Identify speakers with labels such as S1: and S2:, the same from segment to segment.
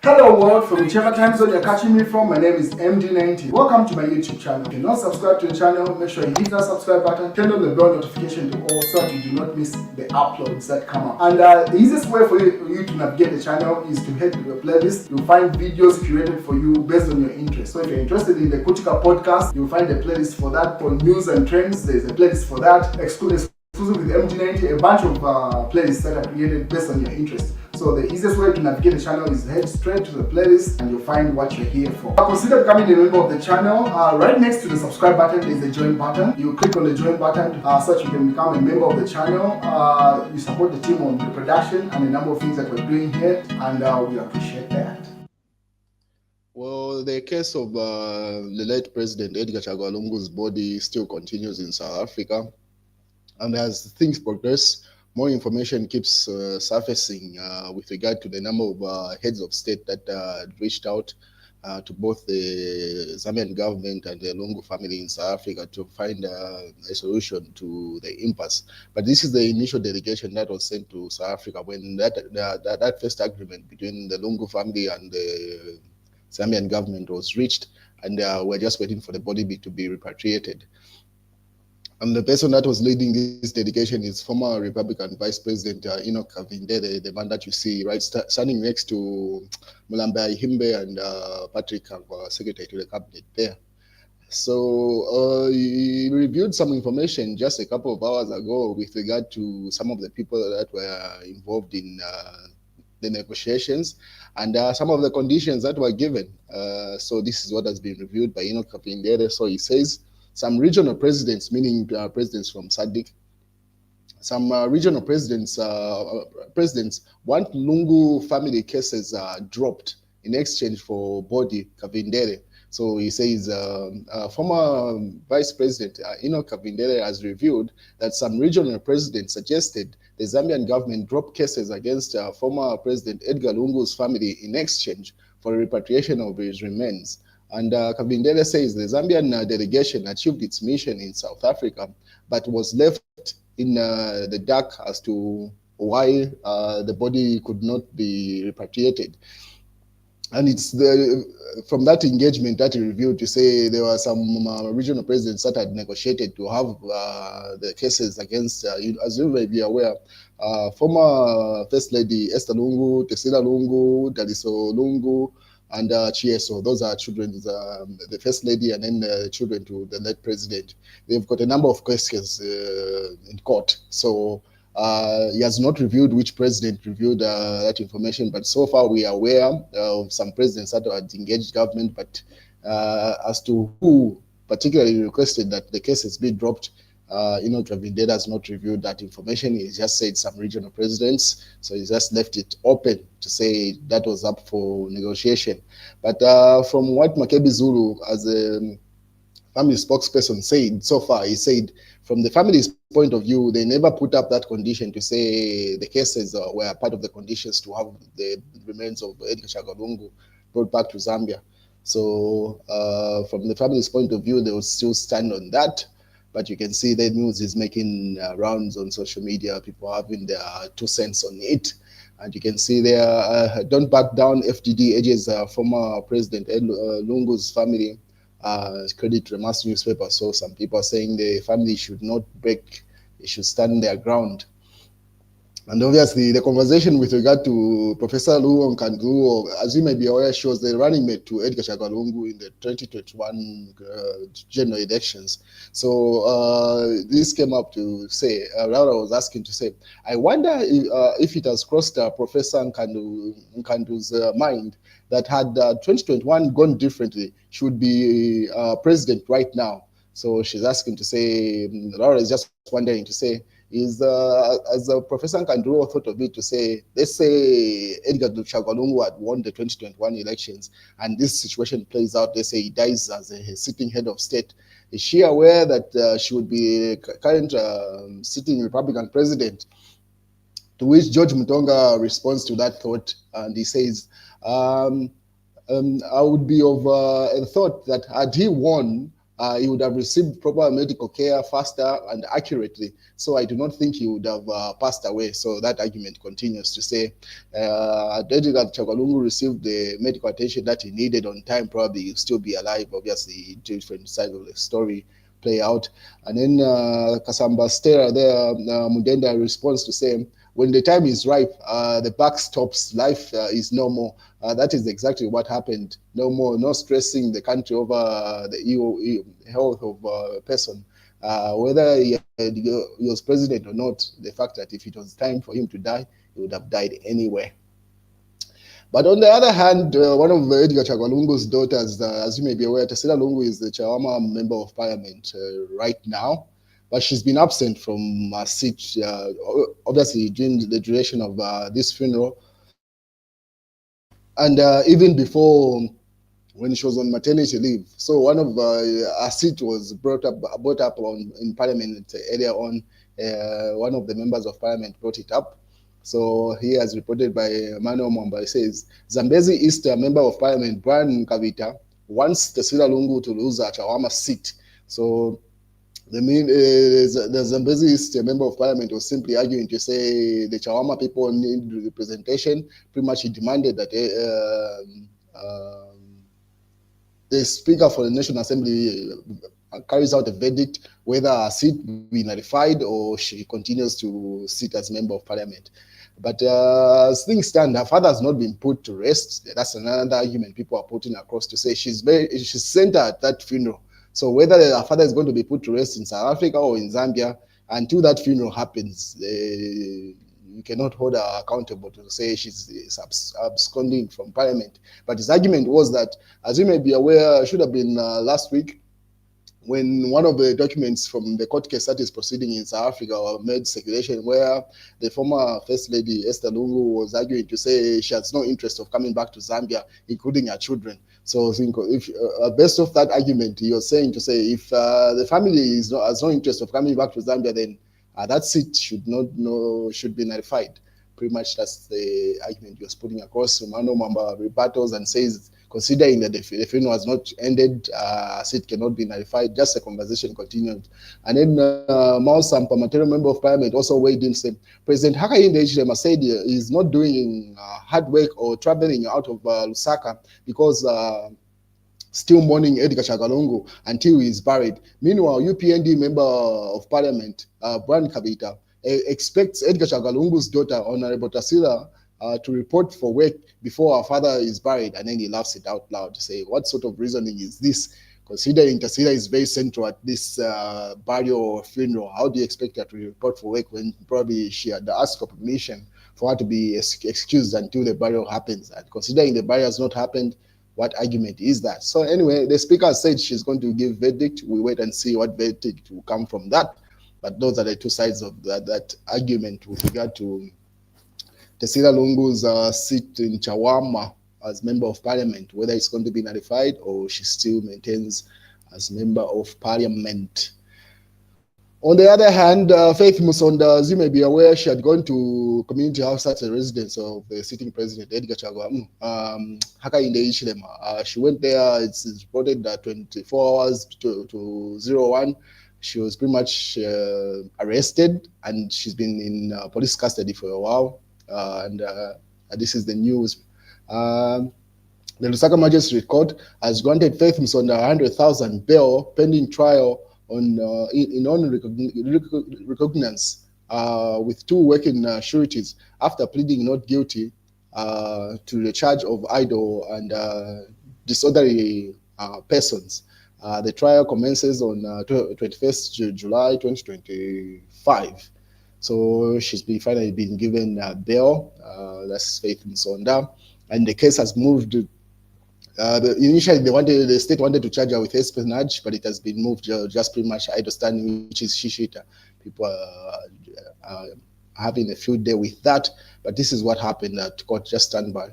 S1: Hello world, from whichever time zone you're catching me from, my name is MD90. Welcome to my YouTube channel. If you're not subscribed to the channel, make sure you hit that subscribe button, turn on the bell notification to all so that you do not miss the uploads that come up. And the easiest way for you to navigate the channel is to head to the playlist. You'll find videos curated for you based on your interest. So if you're interested in the Kutika podcast, you'll find a playlist for that. For news and trends, there's a playlist for that. Exclusive with MD90, a bunch of playlists that are created based on your interest. So the easiest way to navigate the channel is head straight to the playlist and you'll find what you're here for. Consider becoming a member of the channel. Right next to the subscribe button is the join button. You click on the join button so that you can become a member of the channel. You support the team on the production and a number of things that we're doing here, and we appreciate that.
S2: Well, the case of the late President Edgar Chagwa Lungu's body still continues in South Africa. And as things progress, more information keeps surfacing with regard to the number of heads of state that reached out to both the Zambian government and the Lungu family in South Africa to find a solution to the impasse. But this is the initial delegation that was sent to South Africa when that first agreement between the Lungu family and the Zambian government was reached, and we're just waiting for the body to be repatriated. And the person that was leading this delegation is former Republican Vice President Enoch Kavindere, the man that you see right standing next to Mulamba Himbe and Patrick, Secretary to the Cabinet there. So he reviewed some information just a couple of hours ago with regard to some of the people that were involved in the negotiations and some of the conditions that were given. So this is what has been reviewed by Enoch Kavindere. So he says, some regional presidents, meaning presidents from SADC, some regional presidents want Lungu family cases dropped in exchange for body Kavindere. So he says former Vice President Enoch Kavindere has revealed that some regional presidents suggested the Zambian government drop cases against former President Edgar Lungu's family in exchange for repatriation of his remains. And Kavindere says the Zambian delegation achieved its mission in South Africa, but was left in the dark as to why the body could not be repatriated. And it's from that engagement that he revealed to say there were some regional presidents that had negotiated to have the cases against, as you may be aware, former First Lady Esther Lungu, Tesila Lungu, Daliso Lungu, and Chieso. Those are children, the First Lady and then the children to the late president. They've got a number of cases in court. So he has not revealed which president reviewed that information, but so far we are aware of some presidents that had engaged government, but as to who particularly requested that the cases be dropped, Kavindere has not reviewed that information. He just said some regional presidents, so he just left it open to say that was up for negotiation. But from what Makebi Zulu, as a family spokesperson, said so far, he said from the family's point of view, they never put up that condition to say the cases were part of the conditions to have the remains of Edgar Chagwa Lungu brought back to Zambia. So from the family's point of view, they will still stand on that. But you can see the news is making rounds on social media, people having their 2 cents on it. And you can see there, don't back down, FDD edges former President Lungu's family, credit to the mass newspaper. So some people are saying the family should not break, they should stand their ground. And obviously, the conversation with regard to Professor Lungu Nkandlu, as you may be aware, she was the running mate to Edgar Chagwa Lungu in the 2021 general elections. So this came up to say, Laura was asking to say, I wonder if it has crossed Professor Nkandlu's mind that had 2021 gone differently, she would be president right now. So she's asking to say, Laura is just wondering to say, is as Professor Nkandlu thought of it to say, let's say Edgar Chagwa Lungu had won the 2021 elections and this situation plays out, let's say he dies as a sitting head of state. Is she aware that she would be current sitting Republican president? To which George Mutonga responds to that thought and he says, I would be of a thought that had he won, he would have received proper medical care faster and accurately. So I do not think he would have passed away. So that argument continues to say Edgar Chagwa received the medical attention that he needed on time, probably he'll still be alive. Obviously, different side of the story play out. And then Kasamba Stera there, Mudenda responds to say, when the time is ripe, the buck stops, life is no more. That is exactly what happened. No more, no stressing the country over the health of a person. Whether he was president or not, the fact that if it was time for him to die, he would have died anyway. But on the other hand, one of Edgar Chagwa daughters, as you may be aware, Tessila Lungu is the Chawama member of parliament right now, but she's been absent from her seat, obviously during the duration of this funeral, and even before when she was on maternity leave. So one of her seat was brought up in Parliament earlier on. One of the members of Parliament brought it up. So here, as reported by Manuel Mwamba, it says Zambezi East Member of Parliament Brian Kavita wants Tessila Lungu to lose her Chawama seat. So the Zambezi East Member of Parliament was simply arguing to say the Chawama people need representation. Pretty much, he demanded that the Speaker for the National Assembly carries out a verdict whether her seat will be nullified or she continues to sit as Member of Parliament. But as things stand, her father has not been put to rest. That's another argument people are putting across to say she's center at that funeral. So whether her father is going to be put to rest in South Africa or in Zambia, until that funeral happens, you cannot hold her accountable to say she's absconding from Parliament. But his argument was that, as you may be aware, should have been last week, when one of the documents from the court case that is proceeding in South Africa made circulation, where the former First Lady Esther Lungu was arguing to say she has no interest of coming back to Zambia, including her children. So if based off that argument, you're saying to say if the family has no interest of coming back to Zambia, then that seat should be nullified. Pretty much that's the argument you're putting across. Mano Mamba rebuttals and says, considering that the funeral has not ended, seat cannot be nullified. Just the conversation continued. And then Mao Sampa, material member of parliament, also weighed in, saying, President Hakainde Hichilema said he is not doing hard work or traveling out of Lusaka because still mourning Edgar Chagwa until he is buried. Meanwhile, UPND member of parliament, Brian Kavita, expects Edgar Chagwa daughter, Honorable Tasila, to report for work before her father is buried, and then he laughs it out loud to say, what sort of reasoning is this? Considering Tasila is very central at this burial or funeral, how do you expect her to report for work when probably she had asked for permission for her to be excused until the burial happens? And considering the burial has not happened, what argument is that? So anyway, the speaker said she's going to give verdict. We wait and see what verdict will come from that. But those are the two sides of that argument with regard to Tessila Lungu's seat in Chawama as member of parliament, whether it's going to be nullified or she still maintains as member of parliament. On the other hand, Faith Musonda, as you may be aware, she had gone to community house at the residence of the sitting president, Edgar Chagwa, Hakainde Hichilema. She went there, it's reported that 24 hours to 01, she was pretty much arrested, and she's been in police custody for a while. And this is the news. The Lusaka Magistrate Court has granted Faith Musonda 100,000 bail pending trial on in recognizance with two working sureties after pleading not guilty to the charge of idle and disorderly persons. The trial commences on 21st July 2025. So she's finally been given bail. That's Faith Musonda, and the case has moved. Initially, the state wanted to charge her with espionage, but it has been moved just pretty much idle standing, which is shishita. People are having a field day with that, but this is what happened at court. Just stand by.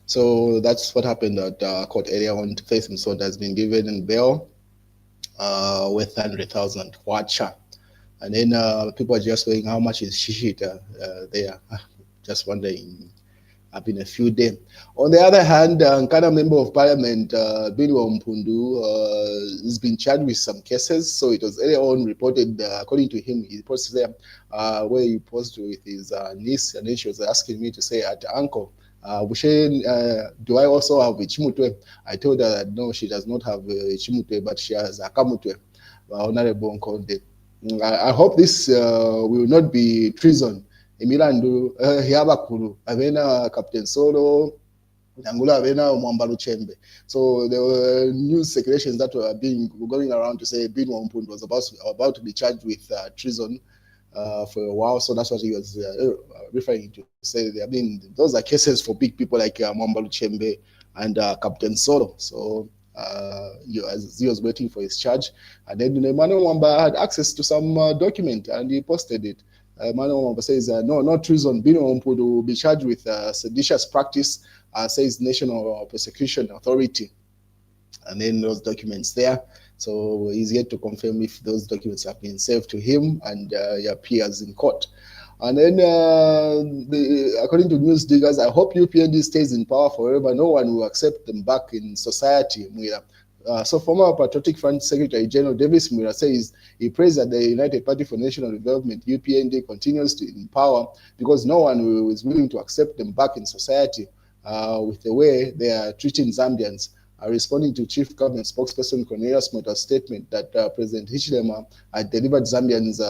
S2: So that's what happened at court area on Faith Msonda has been given in bail with 100,000 kwacha. And then people are just saying how much is shishita there. Just wondering. I've been a few days. On the other hand, Nkana Member of Parliament, Binwa Mpundu, has been charged with some cases. So it was earlier on reported, according to him, he posted there where he posted with his niece, and then she was asking me to say, at uncle, do I also have a chimutwe? I told her that no, she does not have a chimutwe, but she has a kamutwe. Honorable Nkonde. I hope this will not be treason. Emilandu Hiabakulu, Avena Captain Solo, Angula Avena Mwambalu Chembe. So there were news circulations that were going around to say Bin Wampund was about to be charged with treason for a while. So that's what he was referring to. Say, I mean, those are cases for big people like Mwambalu Chembe and Captain Solo. So he was waiting for his charge, and then Emmanuel Wamba had access to some document and he posted it. Emmanuel Wamba says, no, not treason. Bino Wampudu will be charged with seditious practice, says National Prosecution Authority. And then those documents there. So he's yet to confirm if those documents have been served to him, and he appears in court. And then, according to news diggers, I hope UPND stays in power forever. No one will accept them back in society. So former Patriotic Front Secretary General Davis Mwira says he prays that the United Party for National Development, UPND, continues to in power because no one is willing to accept them back in society with the way they are treating Zambians. Responding to Chief Government Spokesperson Cornelius Mota's statement that President Hichilema had delivered Zambians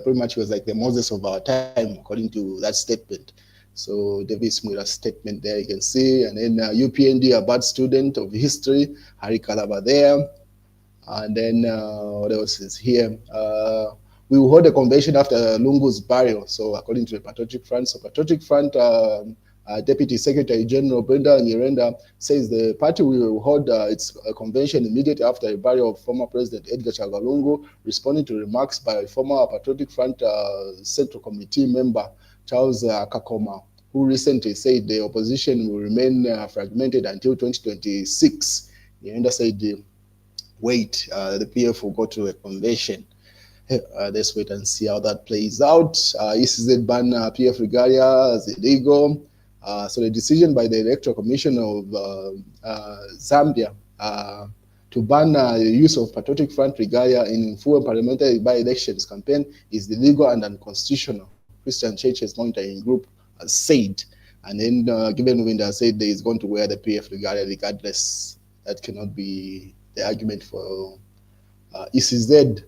S2: pretty much was like the Moses of our time, according to that statement. So Davis Mwira's statement there you can see, and then UPND, a bad student of history, Hari Kalaba there, and then what else is here? We will hold a convention after Lungu's burial. So according to the Patriotic Front, Patriotic Front Deputy Secretary General Brenda Nyirenda says the party will hold its convention immediately after the burial of former President Edgar Chagwa Lungu, responding to remarks by former Patriotic Front Central Committee member Charles Kakoma, who recently said the opposition will remain fragmented until 2026. Nyirenda said, wait, the PF will go to a convention. Let's wait and see how that plays out. ECZ ban PF regalia as illegal. So the decision by the Electoral Commission of Zambia to ban the use of Patriotic Front regalia in full parliamentary by-elections campaign is illegal and unconstitutional. Christian Churches Monitoring Group has said, and then Given Winder said that he's going to wear the PF regalia regardless. That cannot be the argument for ECZ.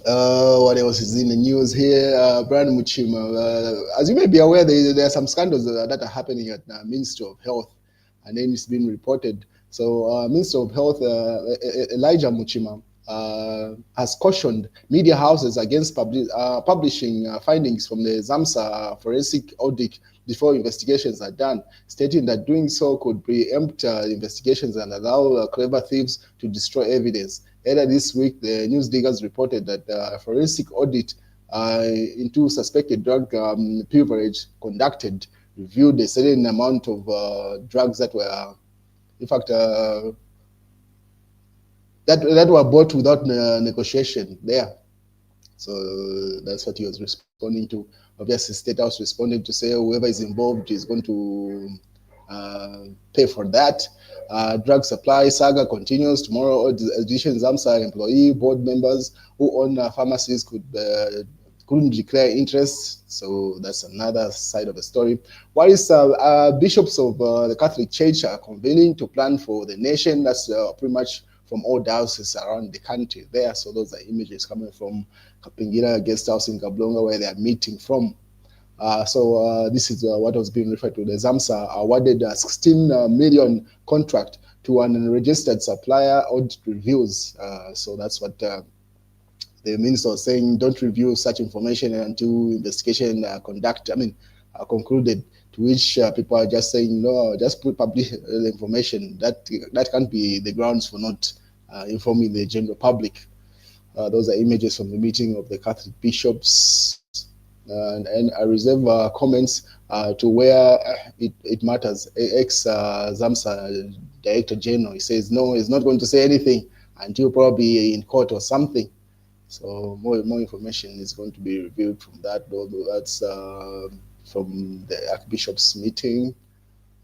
S2: What else is in the news here? Brian Muchima. As you may be aware, there are some scandals that are happening at Ministry of Health, and then it's been reported. So Minister of Health, Elijah Muchima, has cautioned media houses against publishing findings from the ZAMSA forensic audit before investigations are done, stating that doing so could preempt investigations and allow clever thieves to destroy evidence. Earlier this week, the news diggers reported that a forensic audit into suspected drug privilege conducted revealed a certain amount of drugs that were, in fact, that were bought without negotiation there. So that's what he was responding to. Obviously, State House responded to say whoever is involved is going to pay for that. Drug supply saga continues. Tomorrow, Edition ZAMSA employee board members who own pharmacies couldn't declare interest. So that's another side of the story. While bishops of the Catholic Church are convening to plan for the nation, that's pretty much from all dioceses around the country there. So those are images coming from Kapingira Guest House in Kablonga, where they are meeting from. This is what was being referred to. The ZAMSA awarded a 16 million contract to an unregistered supplier audit reviews. So that's what the minister was saying, don't review such information until investigation concluded. To which people are just saying, no, just publish the information. That can't be the grounds for not informing the general public. Those are images from the meeting of the Catholic bishops. And I reserve comments to where it matters. Ex-ZAMSA Director General, he says, no, he's not going to say anything until probably in court or something. So more information is going to be revealed from that. That's from the Archbishop's meeting.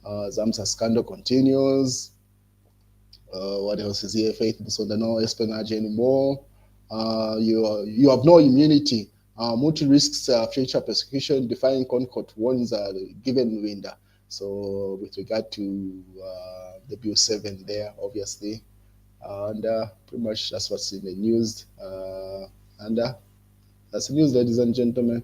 S2: ZAMSA scandal continues. What else is here? Faith Musonda, no espionage anymore. You have no immunity. Multi risks future persecution. Defying Concord warns given winder. So with regard to the Bill 7 there, obviously, and pretty much that's what's in the news. And that's the news, ladies and gentlemen.